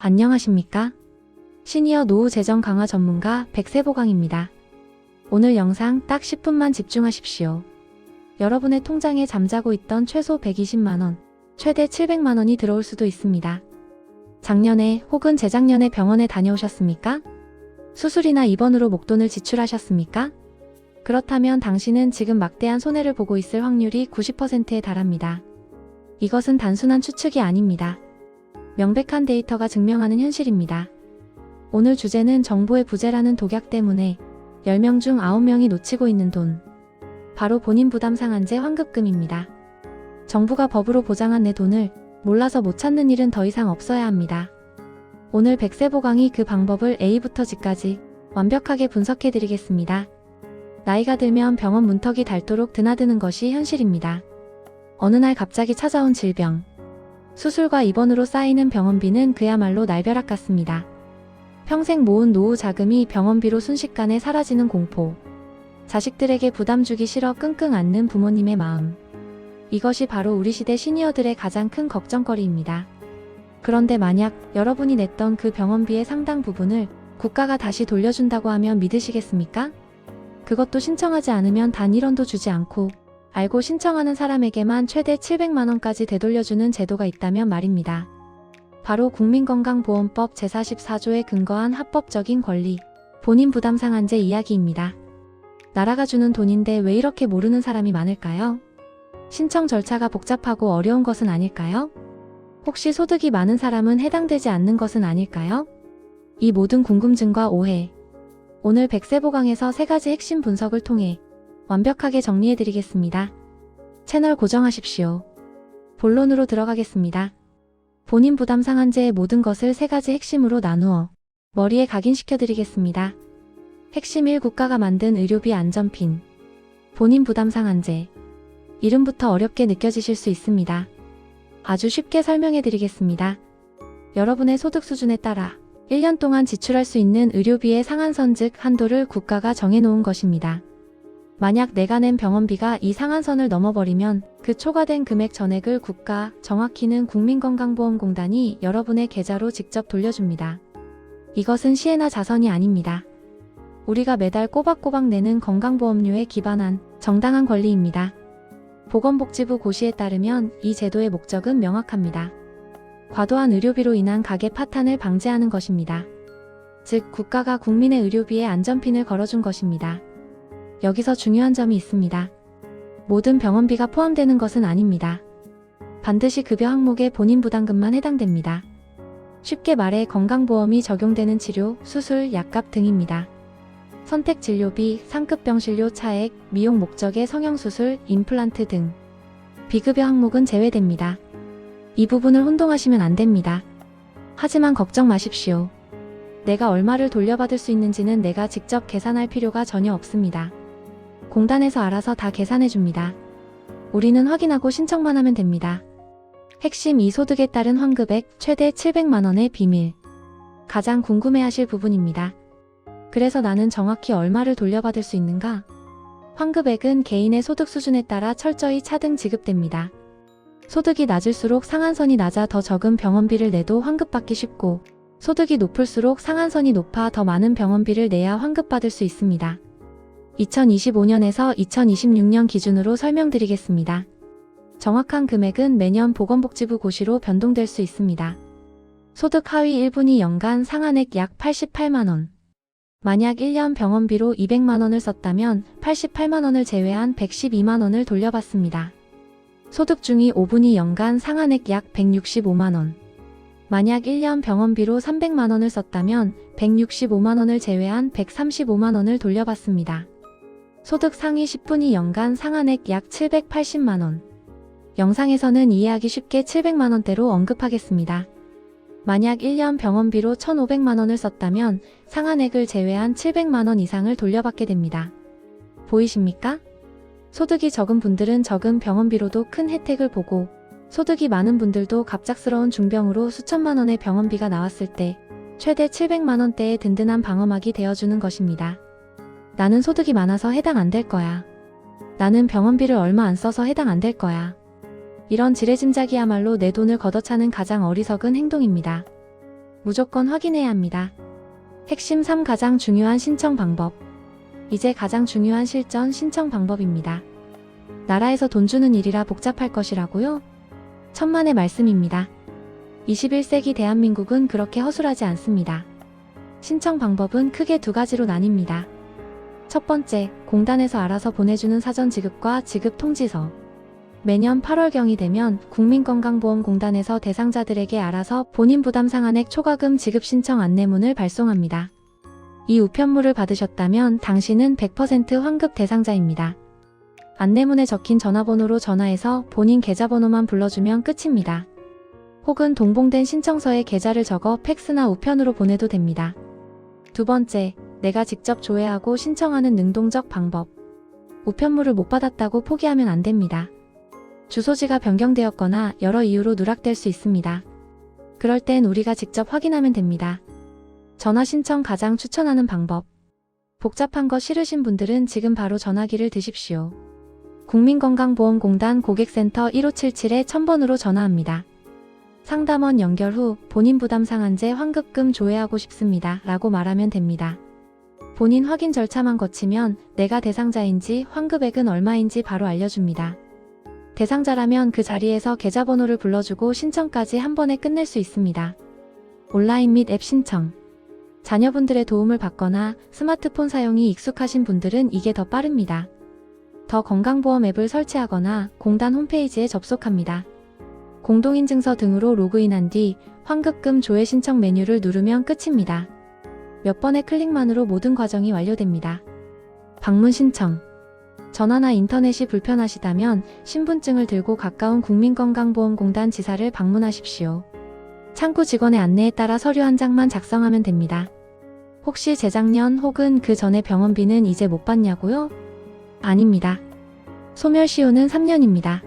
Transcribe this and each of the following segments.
안녕하십니까? 시니어 노후 재정 강화 전문가 백세보강입니다. 오늘 영상 딱 10분만 집중하십시오. 여러분의 통장에 잠자고 있던 최소 120만원, 최대 700만원이 들어올 수도 있습니다. 작년에 혹은 재작년에 병원에 다녀오셨습니까? 수술이나 입원으로 목돈을 지출하셨습니까? 그렇다면 당신은 지금 막대한 손해를 보고 있을 확률이 90%에 달합니다. 이것은 단순한 추측이 아닙니다. 명백한 데이터가 증명하는 현실입니다. 오늘 주제는 정부의 부재라는 독약 때문에 10명 중 9명이 놓치고 있는 돈. 바로 본인 부담 상한제 환급금입니다. 정부가 법으로 보장한 내 돈을 몰라서 못 찾는 일은 더 이상 없어야 합니다. 오늘 백세보강이 그 방법을 A부터 Z까지 완벽하게 분석해드리겠습니다. 나이가 들면 병원 문턱이 닳도록 드나드는 것이 현실입니다. 어느 날 갑자기 찾아온 질병. 수술과 입원으로 쌓이는 병원비는 그야말로 날벼락 같습니다. 평생 모은 노후 자금이 병원비로 순식간에 사라지는 공포. 자식들에게 부담 주기 싫어 끙끙 앓는 부모님의 마음. 이것이 바로 우리 시대 시니어들의 가장 큰 걱정거리입니다. 그런데 만약 여러분이 냈던 그 병원비의 상당 부분을 국가가 다시 돌려준다고 하면 믿으시겠습니까? 그것도 신청하지 않으면 단 1원도 주지 않고 알고 신청하는 사람에게만 최대 700만원까지 되돌려주는 제도가 있다면 말입니다. 바로 국민건강보험법 제44조에 근거한 합법적인 권리, 본인 부담 상한제 이야기입니다. 나라가 주는 돈인데 왜 이렇게 모르는 사람이 많을까요? 신청 절차가 복잡하고 어려운 것은 아닐까요? 혹시 소득이 많은 사람은 해당되지 않는 것은 아닐까요? 이 모든 궁금증과 오해. 오늘 백세보강에서 3가지 핵심 분석을 통해 완벽하게 정리해드리겠습니다. 채널 고정하십시오. 본론으로 들어가겠습니다. 본인 부담 상한제의 모든 것을 3가지 핵심으로 나누어 머리에 각인시켜드리겠습니다. 핵심 1. 국가가 만든 의료비 안전핀. 본인 부담 상한제. 이름부터 어렵게 느껴지실 수 있습니다. 아주 쉽게 설명해드리겠습니다. 여러분의 소득 수준에 따라 1년 동안 지출할 수 있는 의료비의 상한선 즉 한도를 국가가 정해놓은 것입니다. 만약 내가 낸 병원비가 이 상한선을 넘어버리면 그 초과된 금액 전액을 국가, 정확히는 국민건강보험공단이 여러분의 계좌로 직접 돌려줍니다. 이것은 시혜나 자선이 아닙니다. 우리가 매달 꼬박꼬박 내는 건강보험료에 기반한 정당한 권리입니다. 보건복지부 고시에 따르면 이 제도의 목적은 명확합니다. 과도한 의료비로 인한 가계 파탄을 방지하는 것입니다. 즉 국가가 국민의 의료비에 안전핀을 걸어준 것입니다. 여기서 중요한 점이 있습니다. 모든 병원비가 포함되는 것은 아닙니다. 반드시 급여 항목의 본인 부담금만 해당됩니다. 쉽게 말해 건강보험이 적용되는 치료, 수술, 약값 등입니다. 선택 진료비, 상급 병실료 차액, 미용 목적의 성형수술, 임플란트 등 비급여 항목은 제외됩니다. 이 부분을 혼동하시면 안 됩니다. 하지만 걱정 마십시오. 내가 얼마를 돌려받을 수 있는지는 내가 직접 계산할 필요가 전혀 없습니다. 공단에서 알아서 다 계산해줍니다. 우리는 확인하고 신청만 하면 됩니다. 핵심 2. 소득에 따른 환급액 최대 700만원의 비밀. 가장 궁금해하실 부분입니다. 그래서 나는 정확히 얼마를 돌려받을 수 있는가? 환급액은 개인의 소득 수준에 따라 철저히 차등 지급됩니다. 소득이 낮을수록 상한선이 낮아 더 적은 병원비를 내도 환급받기 쉽고 소득이 높을수록 상한선이 높아 더 많은 병원비를 내야 환급받을 수 있습니다. 2025년에서 2026년 기준으로 설명드리겠습니다. 정확한 금액은 매년 보건복지부 고시로 변동될 수 있습니다. 소득 하위 1분위 연간 상한액 약 88만원. 만약 1년 병원비로 200만원을 썼다면 88만원을 제외한 112만원을 돌려받습니다. 소득 중위 5분위 연간 상한액 약 165만원. 만약 1년 병원비로 300만원을 썼다면 165만원을 제외한 135만원을 돌려받습니다. 소득 상위 10분위 연간 상한액 약 780만원. 영상에서는 이해하기 쉽게 700만원대로 언급하겠습니다. 만약 1년 병원비로 1,500만원을 썼다면 상한액을 제외한 700만원 이상을 돌려받게 됩니다. 보이십니까? 소득이 적은 분들은 적은 병원비로도 큰 혜택을 보고 소득이 많은 분들도 갑작스러운 중병으로 수천만원의 병원비가 나왔을 때 최대 700만원대의 든든한 방어막이 되어주는 것입니다. 나는 소득이 많아서 해당 안 될 거야. 나는 병원비를 얼마 안 써서 해당 안 될 거야. 이런 지레짐작이야말로 내 돈을 걷어차는 가장 어리석은 행동입니다. 무조건 확인해야 합니다. 핵심 3 가장 중요한 신청 방법. 이제 가장 중요한 실전 신청 방법입니다. 나라에서 돈 주는 일이라 복잡할 것이라고요? 천만의 말씀입니다. 21세기 대한민국은 그렇게 허술하지 않습니다. 신청 방법은 크게 2가지로 나뉩니다. 첫 번째, 공단에서 알아서 보내주는 사전 지급과 지급 통지서. 매년 8월경이 되면 국민건강보험공단에서 대상자들에게 알아서 본인 부담 상한액 초과금 지급 신청 안내문을 발송합니다. 이 우편물을 받으셨다면 당신은 100% 환급 대상자입니다. 안내문에 적힌 전화번호로 전화해서 본인 계좌번호만 불러주면 끝입니다. 혹은 동봉된 신청서에 계좌를 적어 팩스나 우편으로 보내도 됩니다. 두 번째, 내가 직접 조회하고 신청하는 능동적 방법. 우편물을 못 받았다고 포기하면 안 됩니다. 주소지가 변경되었거나 여러 이유로 누락될 수 있습니다. 그럴 땐 우리가 직접 확인하면 됩니다. 전화 신청 가장 추천하는 방법. 복잡한 거 싫으신 분들은 지금 바로 전화기를 드십시오. 국민건강보험공단 고객센터 1577-1000번으로 전화합니다. 상담원 연결 후 본인 부담 상한제 환급금 조회하고 싶습니다 라고 말하면 됩니다. 본인 확인 절차만 거치면 내가 대상자인지 환급액은 얼마인지 바로 알려줍니다. 대상자라면 그 자리에서 계좌번호를 불러주고 신청까지 한 번에 끝낼 수 있습니다. 온라인 및 앱 신청. 자녀분들의 도움을 받거나 스마트폰 사용이 익숙하신 분들은 이게 더 빠릅니다. 더 건강보험 앱을 설치하거나 공단 홈페이지에 접속합니다. 공동인증서 등으로 로그인한 뒤 환급금 조회 신청 메뉴를 누르면 끝입니다. 몇 번의 클릭만으로 모든 과정이 완료됩니다. 방문 신청. 전화나 인터넷이 불편하시다면 신분증을 들고 가까운 국민건강보험공단 지사를 방문하십시오. 창구 직원의 안내에 따라 서류 한 장만 작성하면 됩니다. 혹시 재작년 혹은 그 전에 병원비는 이제 못 받냐고요? 아닙니다. 소멸시효는 3년입니다.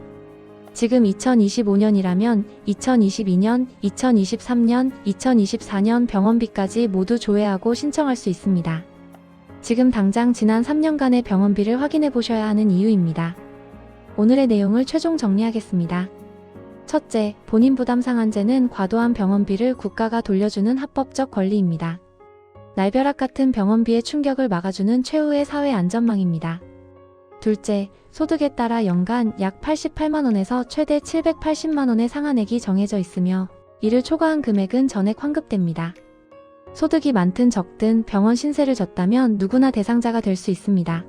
지금 2025년이라면 2022년, 2023년, 2024년 병원비까지 모두 조회하고 신청할 수 있습니다. 지금 당장 지난 3년간의 병원비를 확인해 보셔야 하는 이유입니다. 오늘의 내용을 최종 정리하겠습니다. 첫째, 본인 부담 상한제는 과도한 병원비를 국가가 돌려주는 합법적 권리입니다. 날벼락 같은 병원비의 충격을 막아주는 최후의 사회 안전망입니다. 둘째, 소득에 따라 연간 약 88만원에서 최대 780만원의 상한액이 정해져 있으며 이를 초과한 금액은 전액 환급됩니다. 소득이 많든 적든 병원 신세를 졌다면 누구나 대상자가 될 수 있습니다.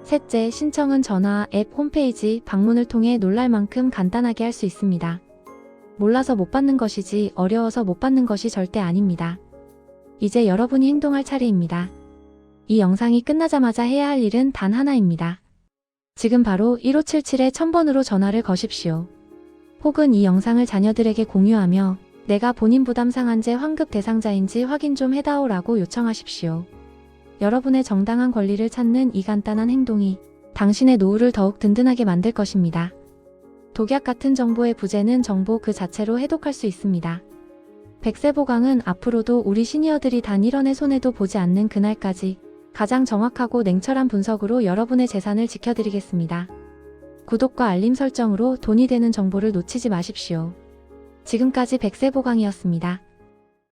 셋째, 신청은 전화, 앱, 홈페이지, 방문을 통해 놀랄 만큼 간단하게 할 수 있습니다. 몰라서 못 받는 것이지 어려워서 못 받는 것이 절대 아닙니다. 이제 여러분이 행동할 차례입니다. 이 영상이 끝나자마자 해야 할 일은 단 하나입니다. 지금 바로 1577-1000번으로 전화를 거십시오. 혹은 이 영상을 자녀들에게 공유하며 내가 본인 부담 상한제 환급 대상자인지 확인 좀 해다오라고 요청하십시오. 여러분의 정당한 권리를 찾는 이 간단한 행동이 당신의 노후를 더욱 든든하게 만들 것입니다. 독약 같은 정보의 부재는 정보 그 자체로 해독할 수 있습니다. 100세 보강은 앞으로도 우리 시니어들이 단 1원의 손해도 보지 않는 그날까지 가장 정확하고 냉철한 분석으로 여러분의 재산을 지켜드리겠습니다. 구독과 알림 설정으로 돈이 되는 정보를 놓치지 마십시오. 지금까지 100세 보강이었습니다.